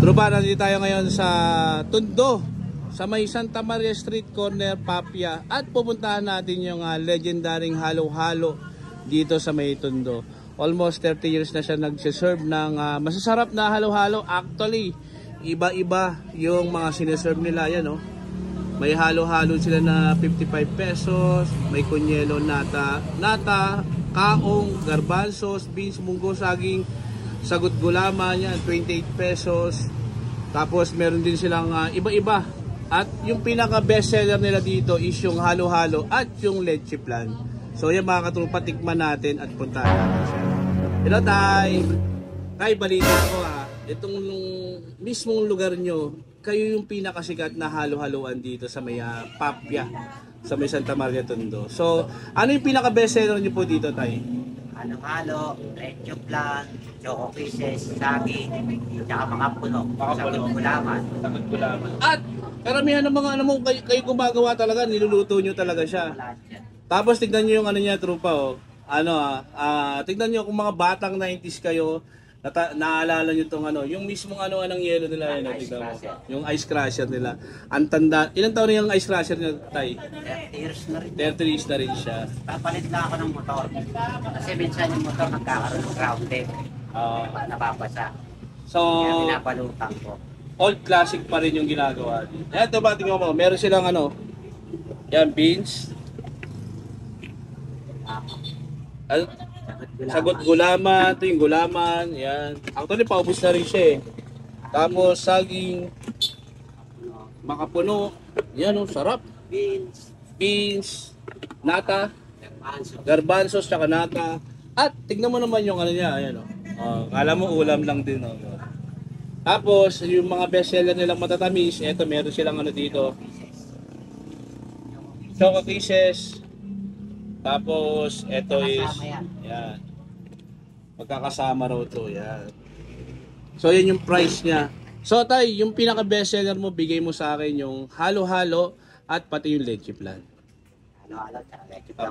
Trupa, nandito tayo ngayon sa Tondo, sa may Santa Maria Street Corner, Papia. At pupuntahan natin yung legendaring halo-halo dito sa may Tondo. Almost 30 years na siya nagsiserve ng masasarap na halo-halo. Actually, iba-iba yung mga sineserve nila. Yan, oh. May halo-halo sila na 55 pesos. May kunyelo, nata, kaong, garbanzos, beans, munggo, saging, sagot gulaman, yan, 28 pesos. Tapos meron din silang iba-iba. At yung pinaka best seller nila dito is yung halo-halo at yung leche plan. So yan mga katrupa, tikman natin at puntahan natin siya. Hello Tay! Tay, balita ko itong mismong lugar nyo, kayo yung pinakasikat na halo-haloan dito sa may Papia, sa may Santa Maria Tondo. So ano yung pinaka best seller nyo po dito, Tay? Halo-halo, leche plan, choco pieces, saging, tsaka mga puno, sagot gulaman. At karamihan ng mga kayo gumagawa talaga, niluluto nyo talaga siya. Tapos tignan nyo yung niya, trupa, oh. Tignan nyo kung mga batang 90s kayo, naalala nyo itong yung mismong anong yelo nila, tignan mo. Yung ice crusher nila. Ang tanda, ilang taon na yung ice crusher nila, Tay? 30 years na rin. 30 years na rin siya. Papalit lang ako ng motor. Kasi minsan yung motor nagkakaroon ng grounded. Napapasa. So, kaya pinapalutang ko. Old classic pa rin yung ginagawa. Ito ba, tingnan mo, meron silang yan, beans. Sagot gulaman, ito yung gulaman, yan. Actually, paubos na rin siya eh. Tapos, saging, makapuno, yan sarap. Beans, nata, garbanzos, tsaka nata. At, tignan mo naman yung niya, ayan kala mo ulam lang din, Tapos, yung mga best seller nilang matatamis, eto meron silang dito. Choco pieces. Tapos, eto is, yan. Magkakasama raw to, yan. So, yan yung price niya. So, Tay, yung pinaka best seller mo, bigay mo sa akin yung halo-halo at pati yung leche plan. Halo-halo, tsaka leche plan.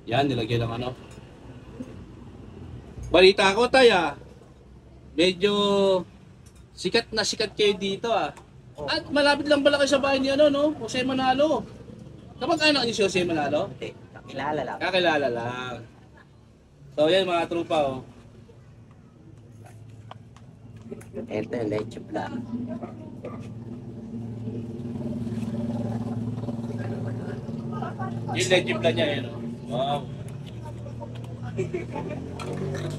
Yan, nilagyan ng Balita ko, Tay, medyo sikat na sikat kayo dito, At malapit lang pala kayo sa bahay niya, Jose Manalo. Kapag-anak niyo si Jose Manalo? Hindi, kakilala lang. Kakilala lang. So, yan mga trupa, Ito yung leche plan. Yung leche plan niya, yan, Wow.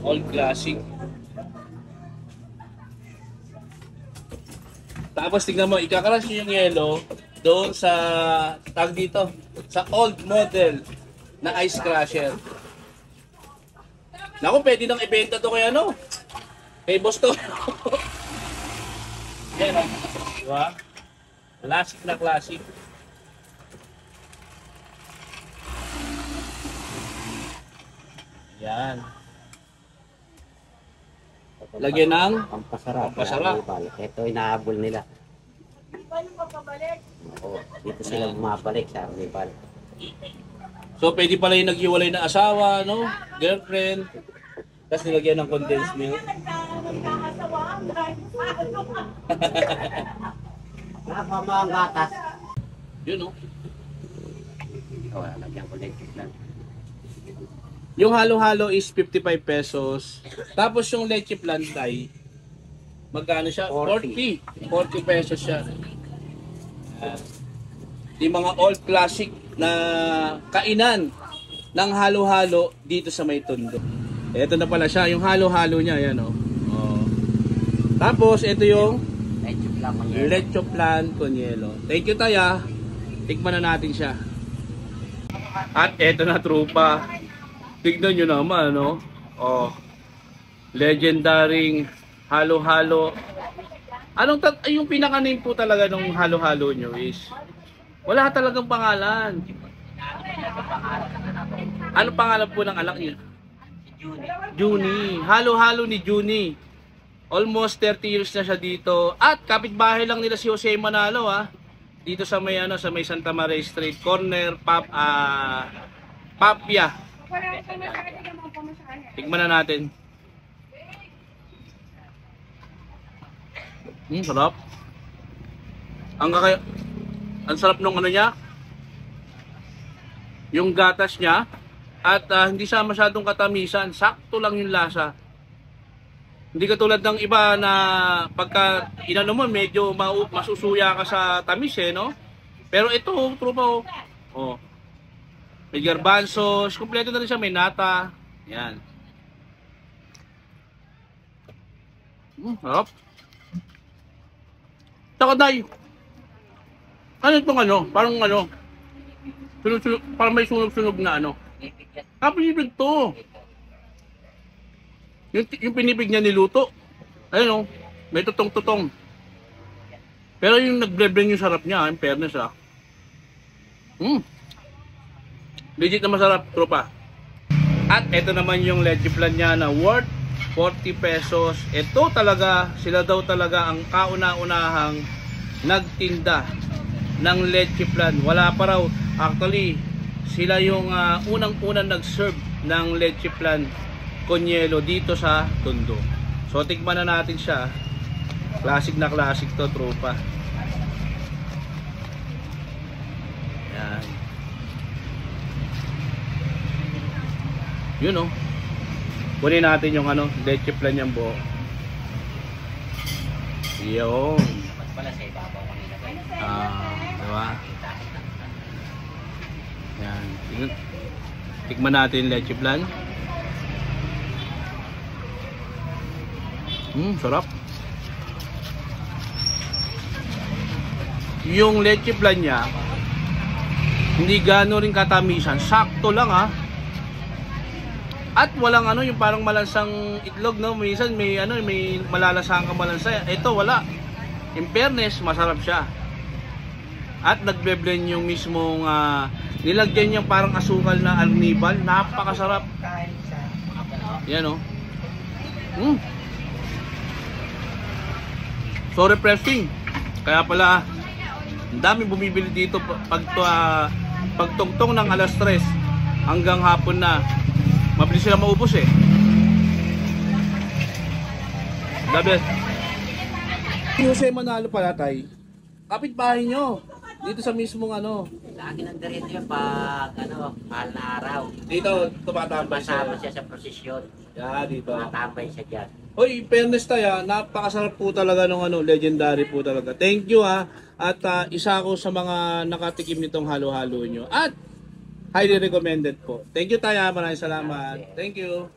All classic. Tapos tingnan mo, ikakrush nyo yung yelo doon sa tag dito, sa old model na ice crusher. Naku, pwede nang ibenta to kay kay Boss to. Yan, diba? Classic na classic. Yan. Lagyan ng pampasarap. Ito inahabol nila. Oo, dito sila bumabalik sa Arnibal. So pwede pala yung naghiwalay na asawa, girlfriend. Tapos nilagyan ng condensed milk. Nakakama ang gatas. Yun, Lagyan ko leche plan. Yung halo-halo is 55 pesos. Tapos yung leche plan, Tay, magkano siya? 40 pesos siya. Yung mga old classic na kainan ng halo-halo dito sa may Tondo. Ito na pala siya, yung halo-halo niya, yan Tapos ito yung leche plan con hielo. Thank you, Tay, tikman na natin siya. At ito na, trupa. Tignan nyo naman, legendaring halo-halo. Yung pinaka-name po talaga ng halo-halo nyo is wala talagang pangalan. Ano pangalan po ng anak niyo? Junie. Halo-halo ni Junie. Almost 30 years na siya dito. At kapitbahay lang nila si Jose Manalo, dito sa may Santa Maria Street Corner, Papia. Tignan na natin. Sarap. Ang sarap nung ano niya, yung gatas niya, at hindi siya masyadong katamisan, sakto lang yung lasa. Hindi katulad ng iba na pagka inano mo, medyo masusuya ka sa tamis no? Pero ito, tropa oh. May garbanzos, kumpleto na rin siya, may nata. Yan. Sarap. Tsaka day, ano itong ano, parang ano, parang may sunog-sunog na ano. Pinipig to. Yung pinipig niya niluto. Ayun may tutong-tutong. Pero yung nag-blend yung sarap niya, in fairness Legit na masarap, tropa. At ito naman yung leche flan niya na worth 40 pesos. Ito talaga, sila daw talaga ang kauna-unahang nagtinda ng leche flan. Wala pa raw. Actually, sila yung unang-unang nag-serve ng leche flan con yelo dito sa Tondo. So tikman na natin siya. Classic na classic to, tropa. Yan. Yun kunin natin yung leche flan niyang buo. Yun. Pala sa ibabaw ko nilagay. Diba? Yan. Tikman natin yung leche flan. Sarap. Yung leche flan niya, hindi gano'n rin katamisan. Sakto lang At walang yung parang malansang itlog, no? Minsan may may malalasang ka malansa. Ito wala. In fairness, masarap siya. At nagbe-blend yung mismong nilagyan niya parang asukal na alnibal. Napakasarap. Yan So refreshing. Kaya pala ang daming bumibili dito pagtungtong ng alas 3 hanggang hapon na. Mabilis sila maubos Dabi. Jose Manalo pala tay. Kapitbahay nyo. Dito sa mismong Lagi nang dirito yun pag mahal na araw. Dito tumatambay Masama siya sa prosesyon. Dito. Tumatambay siya dyan. Hoy, fairness tayo, napakasarap po talaga ng legendary po talaga. Thank you At isa ako sa mga nakatikim nitong halo-halo nyo. At highly recommended po. Thank you tayo, maraming salamat. Thank you.